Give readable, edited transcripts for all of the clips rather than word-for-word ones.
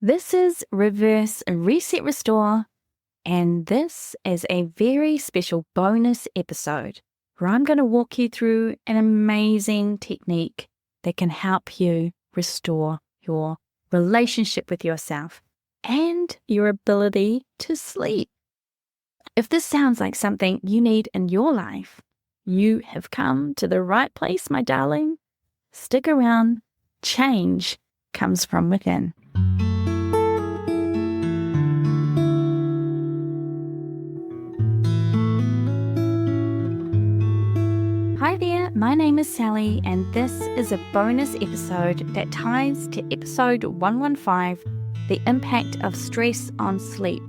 This is Reverse Reset Restore, and this is a very special bonus episode where I'm going to walk you through an amazing technique that can help you restore your relationship with yourself and your ability to sleep. If this sounds like something you need in your life, you have come to the right place, my darling. Stick around. Change comes from within. Hi there, my name is Sally, and this is a bonus episode that ties to episode 115, the impact of stress on sleep,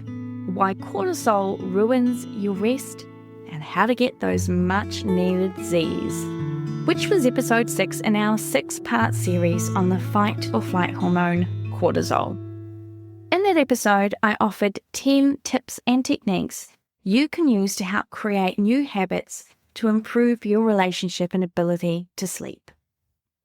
why cortisol ruins your rest, and how to get those much needed Z's, which was episode 6 in our 6-part series on the fight or flight hormone cortisol. In that episode, I offered 10 tips and techniques you can use to help create new habits to improve your relationship and ability to sleep.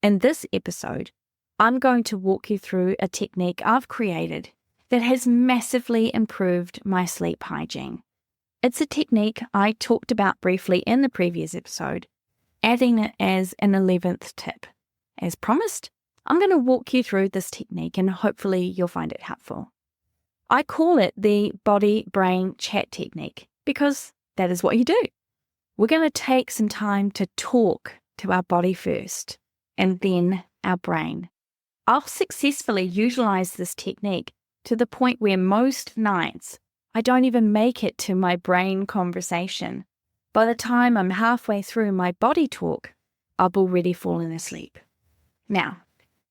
In this episode, I'm going to walk you through a technique I've created that has massively improved my sleep hygiene. It's a technique I talked about briefly in the previous episode, adding it as an 11th tip. As promised, I'm going to walk you through this technique and hopefully you'll find it helpful. I call it the body-brain chat technique because that is what you do. We're going to take some time to talk to our body first, and then our brain. I'll successfully utilize this technique to the point where most nights I don't even make it to my brain conversation. By the time I'm halfway through my body talk, I've already fallen asleep. Now,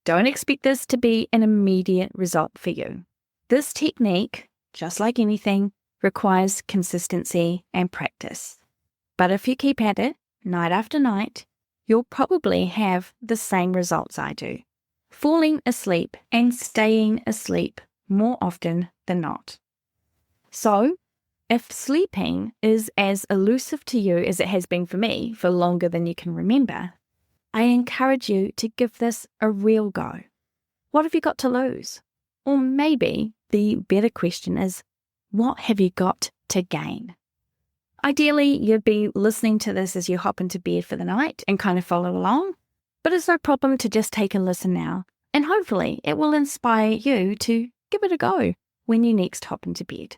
don't expect this to be an immediate result for you. This technique, just like anything, requires consistency and practice. But if you keep at it, night after night, you'll probably have the same results I do, falling asleep and staying asleep more often than not. So, if sleeping is as elusive to you as it has been for me for longer than you can remember, I encourage you to give this a real go. What have you got to lose? Or maybe the better question is, what have you got to gain? Ideally, you'd be listening to this as you hop into bed for the night and kind of follow along, but it's no problem to just take a listen now, and hopefully it will inspire you to give it a go when you next hop into bed.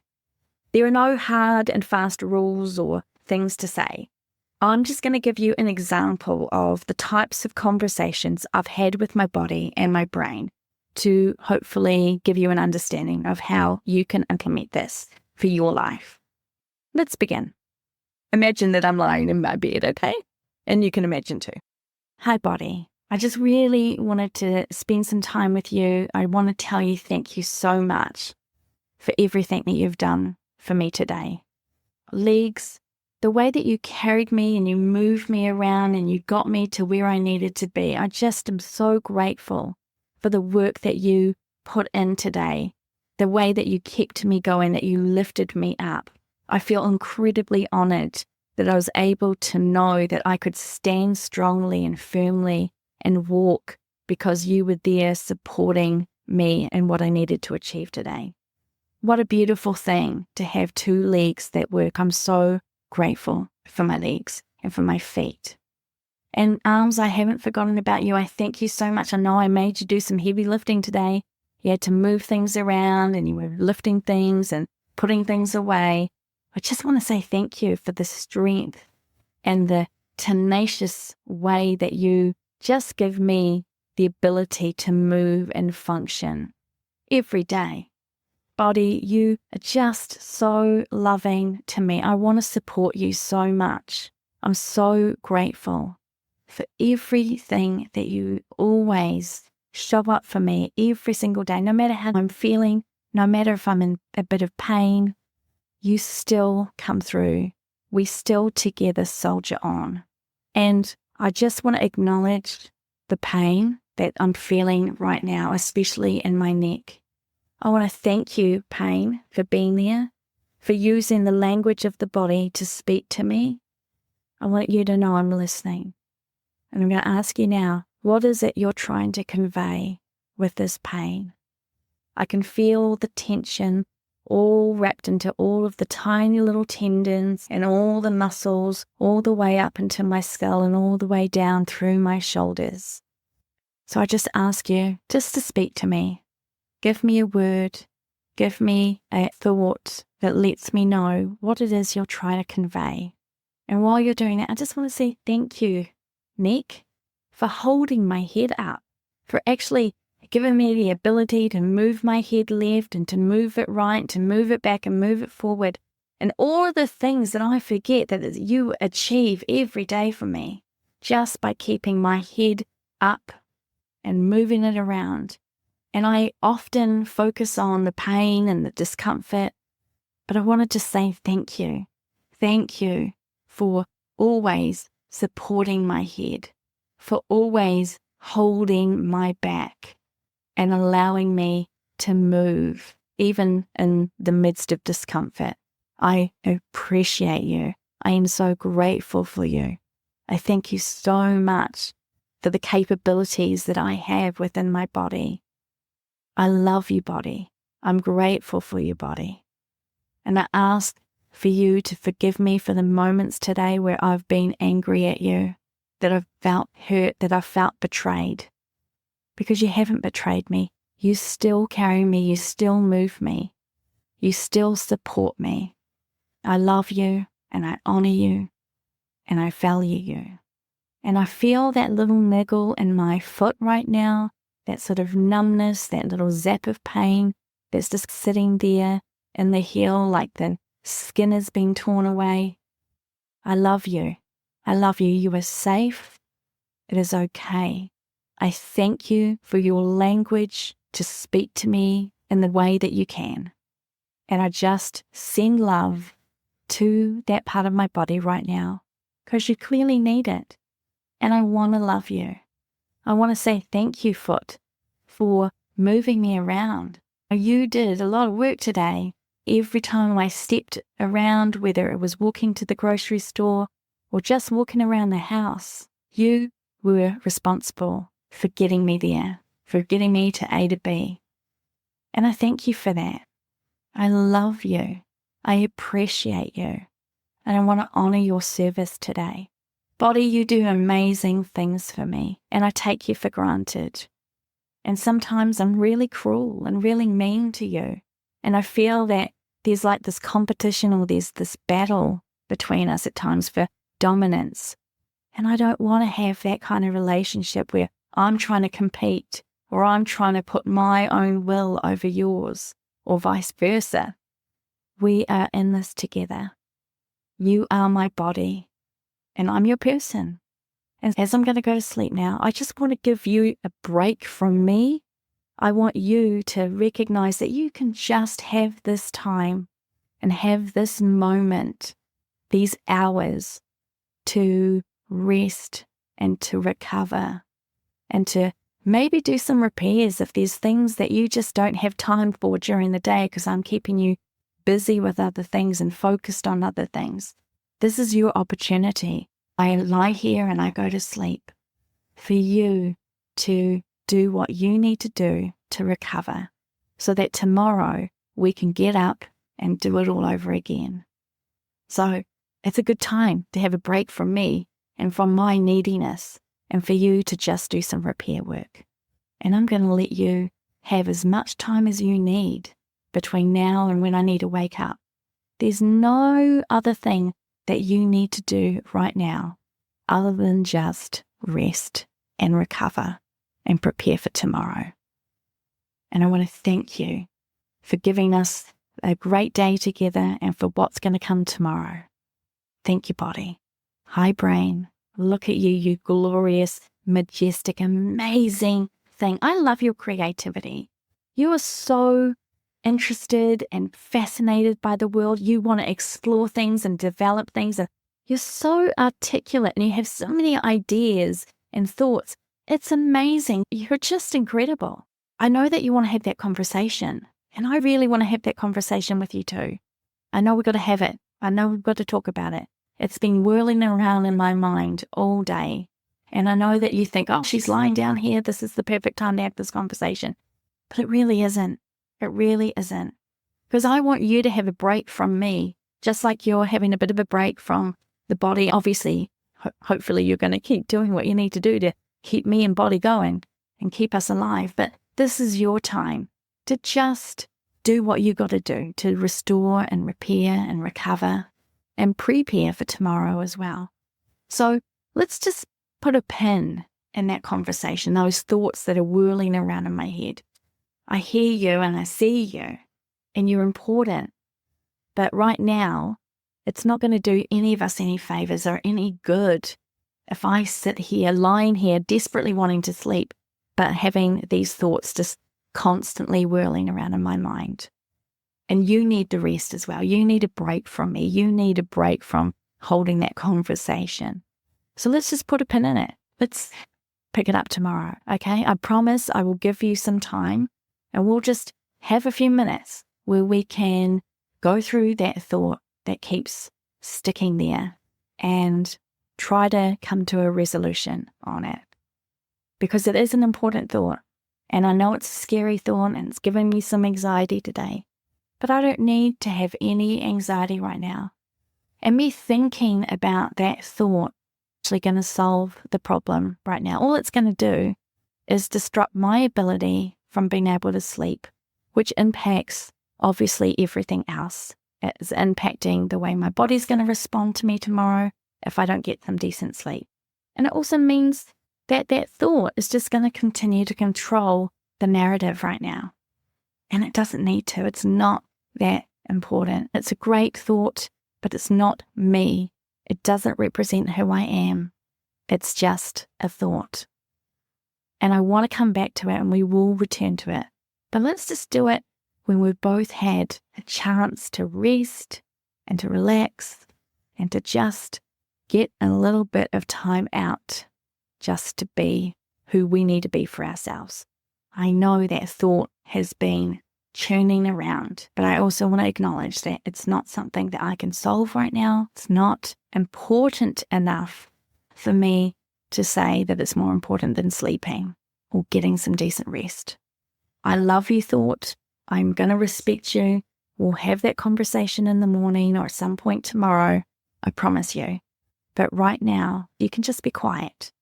There are no hard and fast rules or things to say. I'm just going to give you an example of the types of conversations I've had with my body and my brain to hopefully give you an understanding of how you can implement this for your life. Let's begin. Imagine that I'm lying in my bed, okay? And you can imagine too. Hi, body. I just really wanted to spend some time with you. I want to tell you thank you so much for everything that you've done for me today. Legs, the way that you carried me and you moved me around and you got me to where I needed to be. I just am so grateful for the work that you put in today, the way that you kept me going, that you lifted me up. I feel incredibly honored that I was able to know that I could stand strongly and firmly and walk because you were there supporting me and what I needed to achieve today. What a beautiful thing to have 2 legs that work. I'm so grateful for my legs and for my feet. And arms, I haven't forgotten about you. I thank you so much. I know I made you do some heavy lifting today. You had to move things around and you were lifting things and putting things away. I just want to say thank you for the strength and the tenacious way that you just give me the ability to move and function every day. Body, you are just so loving to me. I want to support you so much. I'm so grateful for everything that you always show up for me every single day, no matter how I'm feeling, no matter if I'm in a bit of pain. You still come through. We still together soldier on. And I just want to acknowledge the pain that I'm feeling right now, especially in my neck. I want to thank you, pain, for being there, for using the language of the body to speak to me. I want you to know I'm listening. And I'm going to ask you now, what is it you're trying to convey with this pain? I can feel the tension all wrapped into all of the tiny little tendons and all the muscles, all the way up into my skull and all the way down through my shoulders. So I just ask you just to speak to me. Give me a word. Give me a thought that lets me know what it is you're trying to convey. And while you're doing that, I just want to say thank you, neck, for holding my head up, for actually giving me the ability to move my head left and to move it right, to move it back and move it forward. And all of the things that I forget that you achieve every day for me just by keeping my head up and moving it around. And I often focus on the pain and the discomfort, but I wanted to say thank you. Thank you for always supporting my head, for always holding my back and allowing me to move, even in the midst of discomfort. I appreciate you. I am so grateful for you. I thank you so much for the capabilities that I have within my body. I love you, body. I'm grateful for you, body. And I ask for you to forgive me for the moments today where I've been angry at you, that I've felt hurt, that I've felt betrayed. Because you haven't betrayed me. You still carry me. You still move me. You still support me. I love you and I honor you and I value you. And I feel that little niggle in my foot right now, that sort of numbness, that little zap of pain that's just sitting there in the heel like the skin is being torn away. I love you. I love you. You are safe. It is okay. I thank you for your language to speak to me in the way that you can. And I just send love to that part of my body right now because you clearly need it. And I want to love you. I want to say thank you, foot, for moving me around. You did a lot of work today. Every time I stepped around, whether it was walking to the grocery store or just walking around the house, you were responsible for getting me there, for getting me to A to B. And I thank you for that. I love you. I appreciate you. And I want to honor your service today. Body, you do amazing things for me, and I take you for granted. And sometimes I'm really cruel and really mean to you. And I feel that there's like this competition or there's this battle between us at times for dominance. And I don't want to have that kind of relationship where I'm trying to compete or I'm trying to put my own will over yours or vice versa. We are in this together. You are my body and I'm your person. And as I'm going to go to sleep now, I just want to give you a break from me. I want you to recognize that you can just have this time and have this moment, these hours to rest and to recover and to maybe do some repairs if there's things that you just don't have time for during the day because I'm keeping you busy with other things and focused on other things. This is your opportunity. I lie here and I go to sleep for you to do what you need to do to recover so that tomorrow we can get up and do it all over again. So it's a good time to have a break from me and from my neediness and for you to just do some repair work. And I'm going to let you have as much time as you need between now and when I need to wake up. There's no other thing that you need to do right now other than just rest and recover and prepare for tomorrow. And I want to thank you for giving us a great day together and for what's going to come tomorrow. Thank you, body. Hi, brain. Look at you, you glorious, majestic, amazing thing. I love your creativity. You are so interested and fascinated by the world. You want to explore things and develop things. And you're so articulate and you have so many ideas and thoughts. It's amazing. You're just incredible. I know that you want to have that conversation, and I really want to have that conversation with you too. I know we've got to have it. I know we've got to talk about it. It's been whirling around in my mind all day. And I know that you think, oh, she's lying down here. This is the perfect time to have this conversation. But it really isn't. It really isn't. Because I want you to have a break from me, just like you're having a bit of a break from the body. Obviously, hopefully you're going to keep doing what you need to do to keep me and body going and keep us alive. But this is your time to just do what you got to do to restore and repair and recover and prepare for tomorrow as well. So let's just put a pin in that conversation, those thoughts that are whirling around in my head. I hear you and I see you, and you're important. But right now, it's not going to do any of us any favors or any good if I sit here, lying here, desperately wanting to sleep, but having these thoughts just constantly whirling around in my mind. And you need to rest as well. You need a break from me. You need a break from holding that conversation. So let's just put a pin in it. Let's pick it up tomorrow, okay? I promise I will give you some time and we'll just have a few minutes where we can go through that thought that keeps sticking there and try to come to a resolution on it. Because it is an important thought. And I know it's a scary thought and it's giving me some anxiety today. But I don't need to have any anxiety right now. And me thinking about that thought is actually going to solve the problem right now. All it's going to do is disrupt my ability from being able to sleep, which impacts obviously everything else. It's impacting the way my body's going to respond to me tomorrow if I don't get some decent sleep. And it also means that that thought is just going to continue to control the narrative right now. And it doesn't need to. It's not that important. It's a great thought, but it's not me. It doesn't represent who I am. It's just a thought. And I want to come back to it and we will return to it. But let's just do it when we've both had a chance to rest and to relax and to just get a little bit of time out just to be who we need to be for ourselves. I know that thought has been churning around, but I also want to acknowledge that it's not something that I can solve right now. It's not important enough for me to say that it's more important than sleeping or getting some decent rest. I love you, thought. I'm going to respect you. We'll have that conversation in the morning or at some point tomorrow. I promise you. But right now, you can just be quiet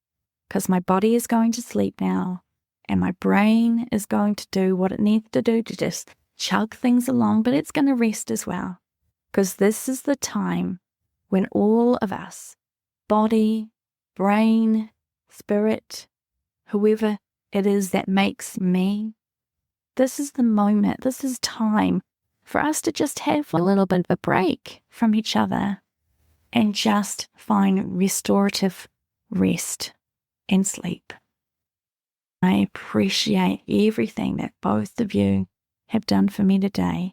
because my body is going to sleep now and my brain is going to do what it needs to do to just chug things along, but it's going to rest as well. Because this is the time when all of us, body, brain, spirit, whoever it is that makes me, this is the moment, this is time for us to just have a little bit of a break from each other and just find restorative rest and sleep. I appreciate everything that both of you have done for me today,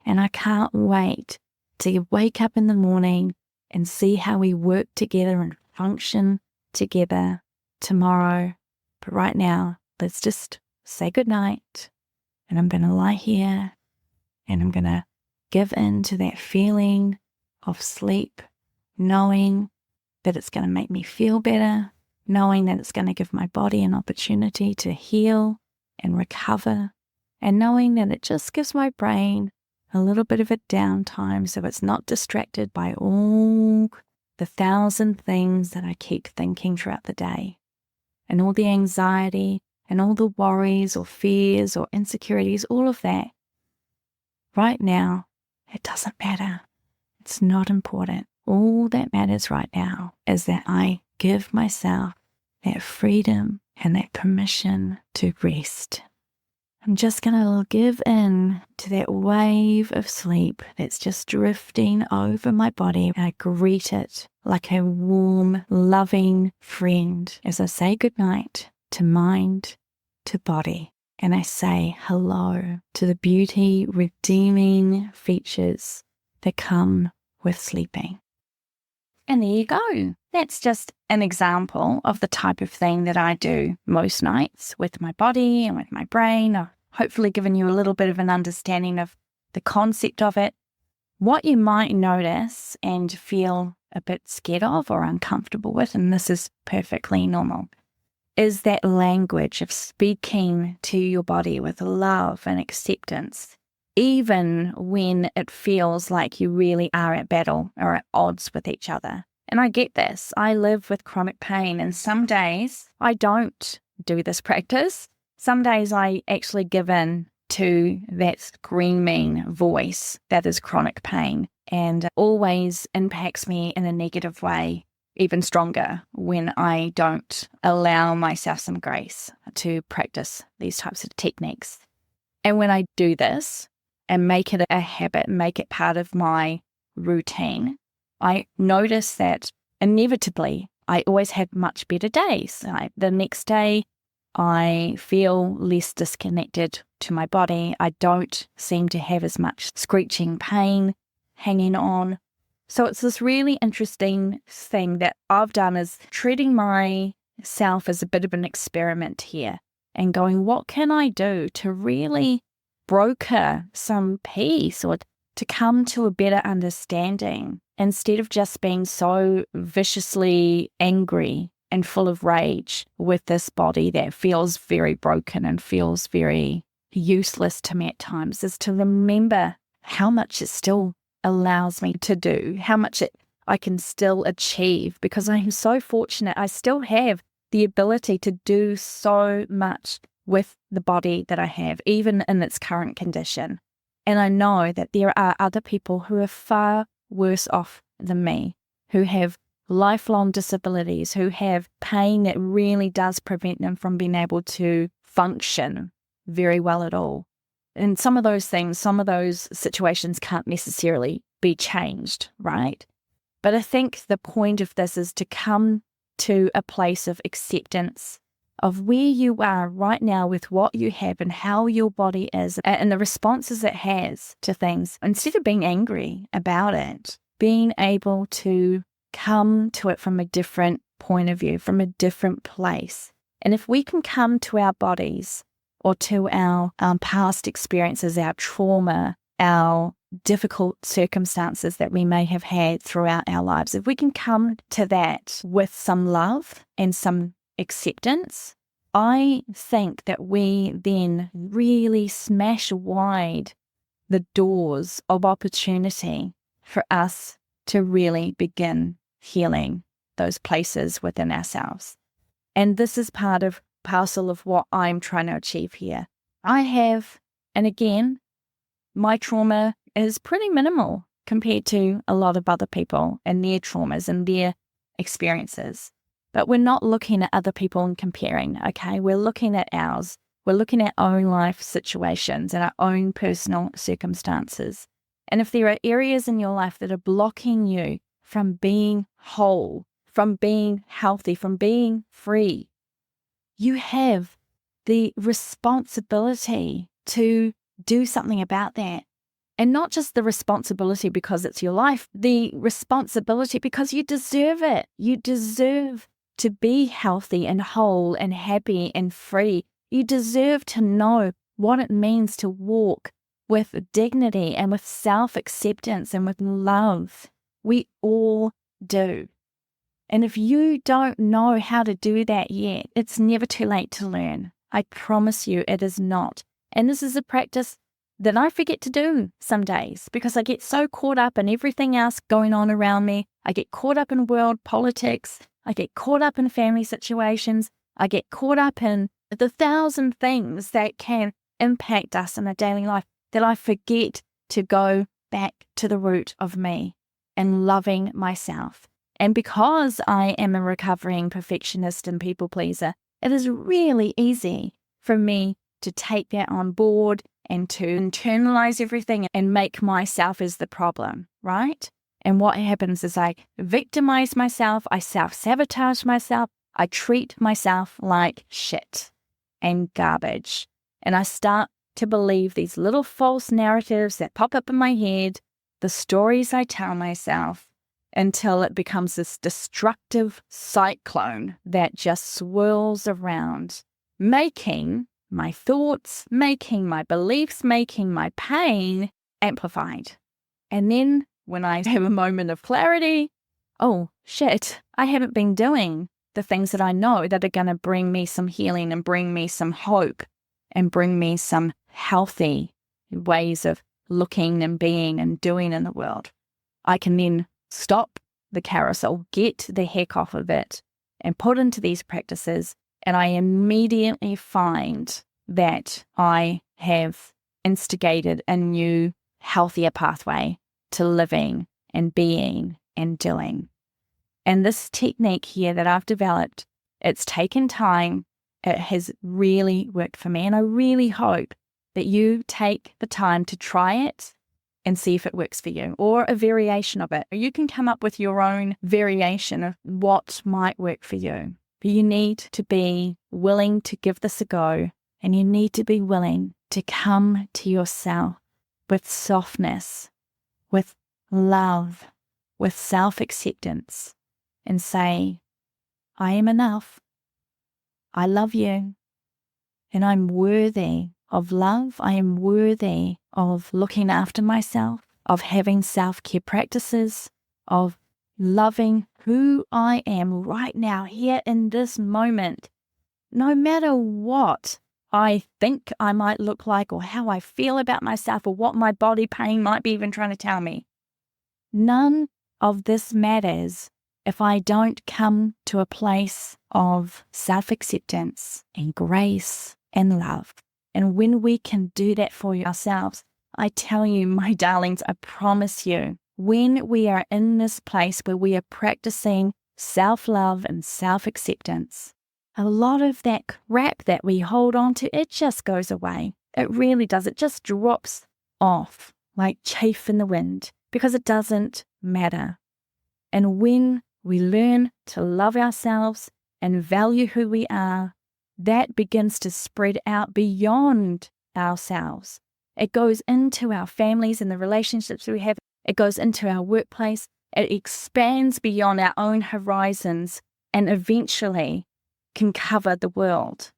and I can't wait to wake up in the morning and see how we work together and function together tomorrow. But right now, let's just say goodnight, and I'm going to lie here, and I'm going to give in to that feeling of sleep, knowing that it's going to make me feel better, knowing that it's going to give my body an opportunity to heal and recover, and knowing that it just gives my brain a little bit of a downtime so it's not distracted by all the 1,000 things that I keep thinking throughout the day, and all the anxiety and all the worries or fears or insecurities, all of that. Right now, it doesn't matter. It's not important. All that matters right now is that I give myself that freedom and that permission to rest. I'm just going to give in to that wave of sleep that's just drifting over my body. I greet it like a warm, loving friend as I say goodnight to mind, to body. And I say hello to the beauty, redeeming features that come with sleeping. And there you go. That's just an example of the type of thing that I do most nights with my body and with my brain. I've hopefully given you a little bit of an understanding of the concept of it. What you might notice and feel a bit scared of or uncomfortable with, and this is perfectly normal, is that language of speaking to your body with love and acceptance, even when it feels like you really are at battle or at odds with each other. And I get this. I live with chronic pain, and some days I don't do this practice. Some days I actually give in to that screaming voice that is chronic pain, and always impacts me in a negative way, even stronger when I don't allow myself some grace to practice these types of techniques. And when I do this and make it a habit, make it part of my routine, I notice that inevitably I always have much better days. The next day, I feel less disconnected to my body. I don't seem to have as much screeching pain hanging on. So it's this really interesting thing that I've done, is treating myself as a bit of an experiment here and going, what can I do to really broker some peace or to come to a better understanding instead of just being so viciously angry and full of rage with this body that feels very broken and feels very useless to me at times, is to remember how much it still allows me to do, how much I can still achieve, because I am so fortunate. I still have the ability to do so much with the body that I have, even in its current condition. And I know that there are other people who are far worse off than me, who have lifelong disabilities, who have pain that really does prevent them from being able to function very well at all. And some of those things, some of those situations can't necessarily be changed, right? But I think the point of this is to come to a place of acceptance of where you are right now with what you have and how your body is and the responses it has to things. Instead of being angry about it, being able to come to it from a different point of view, from a different place. And if we can come to our bodies or to our past experiences, our trauma, our difficult circumstances that we may have had throughout our lives, if we can come to that with some love and some acceptance, I think that we then really smash wide the doors of opportunity for us to really begin healing those places within ourselves. And this is parcel of what I'm trying to achieve here. I have, and again, my trauma is pretty minimal compared to a lot of other people and their traumas and their experiences. But we're not looking at other people and comparing, okay? We're looking at ours. We're looking at our own life situations and our own personal circumstances. And if there are areas in your life that are blocking you from being whole, from being healthy, from being free, you have the responsibility to do something about that. And not just the responsibility because it's your life, the responsibility because you deserve it. You deserve to be healthy and whole and happy and free. You deserve to know what it means to walk with dignity and with self-acceptance and with love. We all do. And if you don't know how to do that yet, it's never too late to learn. I promise you it is not. And this is a practice that I forget to do some days because I get so caught up in everything else going on around me. I get caught up in world politics. I get caught up in family situations. I get caught up in the 1,000 things that can impact us in our daily life that I forget to go back to the root of me and loving myself. And because I am a recovering perfectionist and people pleaser, it is really easy for me to take that on board and to internalize everything and make myself as the problem, right? And what happens is I victimize myself, I self-sabotage myself, I treat myself like shit and garbage. And I start to believe these little false narratives that pop up in my head, the stories I tell myself, until it becomes this destructive cyclone that just swirls around, making my thoughts, making my beliefs, making my pain amplified. And then when I have a moment of clarity, oh shit, I haven't been doing the things that I know that are going to bring me some healing and bring me some hope and bring me some healthy ways of looking and being and doing in the world. I can then stop the carousel, get the heck off of it, and put into these practices, and I immediately find that I have instigated a new, healthier pathway to living and being and doing. And this technique here that I've developed, it's taken time. It has really worked for me. And I really hope that you take the time to try it and see if it works for you, or a variation of it. Or you can come up with your own variation of what might work for you. But you need to be willing to give this a go, and you need to be willing to come to yourself with softness, with love, with self-acceptance, and say, I am enough. I love you, and I'm worthy of love. I am worthy of looking after myself, of having self-care practices, of loving who I am right now, here in this moment, no matter what I think I might look like or how I feel about myself or what my body pain might be even trying to tell me. None of this matters if I don't come to a place of self-acceptance and grace and love. And when we can do that for ourselves, I tell you, my darlings, I promise you, when we are in this place where we are practicing self-love and self-acceptance, a lot of that crap that we hold on to, it just goes away. It really does. It just drops off like chaff in the wind because it doesn't matter. And when we learn to love ourselves and value who we are, that begins to spread out beyond ourselves. It goes into our families and the relationships we have. It goes into our workplace. It expands beyond our own horizons and eventually can cover the world.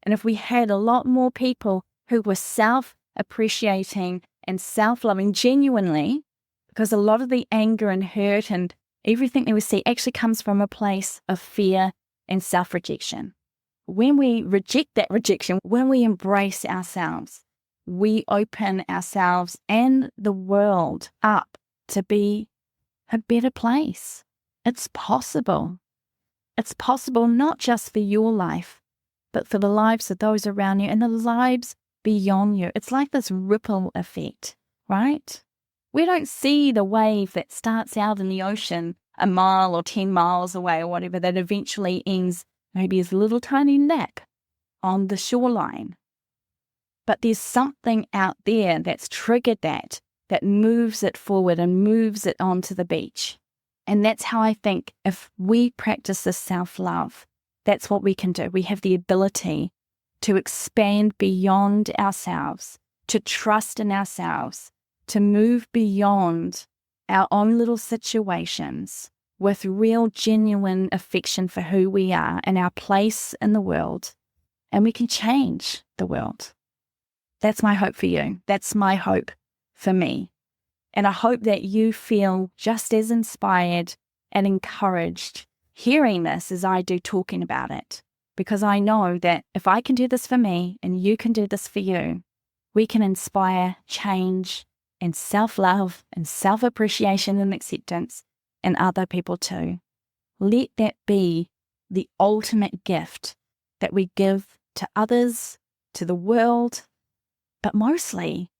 And if we had a lot more people who were self-appreciating and self-loving genuinely, because a lot of the anger and hurt and everything that we see actually comes from a place of fear and self-rejection. When we reject that rejection, when we embrace ourselves, we open ourselves and the world up to be a better place. It's possible. It's possible not just for your life, but for the lives of those around you and the lives beyond you. It's like this ripple effect, right? We don't see the wave that starts out in the ocean a mile or 10 miles away or whatever that eventually ends maybe as a little tiny nap on the shoreline. But there's something out there that's triggered that moves it forward and moves it onto the beach. And that's how I think if we practice this self-love, that's what we can do. We have the ability to expand beyond ourselves, to trust in ourselves, to move beyond our own little situations with real, genuine affection for who we are and our place in the world. And we can change the world. That's my hope for you. That's my hope for me. And I hope that you feel just as inspired and encouraged hearing this as I do talking about it. Because I know that if I can do this for me and you can do this for you, we can inspire change and self-love and self-appreciation and acceptance in other people too. Let that be the ultimate gift that we give to others, to the world, but mostly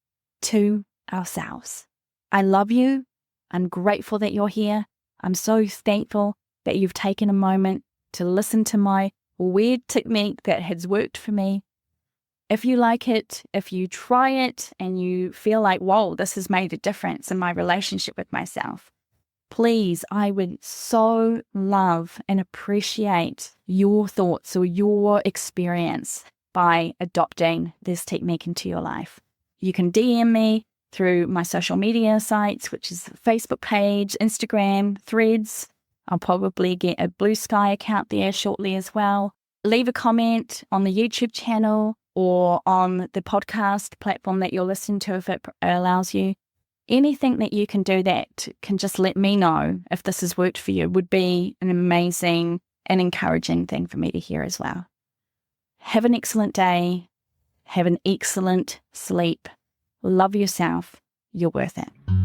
to ourselves. I love you. I'm grateful that you're here. I'm so thankful that you've taken a moment to listen to my weird technique that has worked for me. If you like it, if you try it and you feel like, whoa, this has made a difference in my relationship with myself, please, I would so love and appreciate your thoughts or your experience by adopting this technique into your life. You can DM me through my social media sites, which is Facebook page, Instagram, Threads. I'll probably get a Blue Sky account there shortly as well. Leave a comment on the YouTube channel or on the podcast platform that you're listening to if it allows you. Anything that you can do that can just let me know if this has worked for you would be an amazing an encouraging thing for me to hear as well. Have an excellent day. Have an excellent sleep. Love yourself. You're worth it.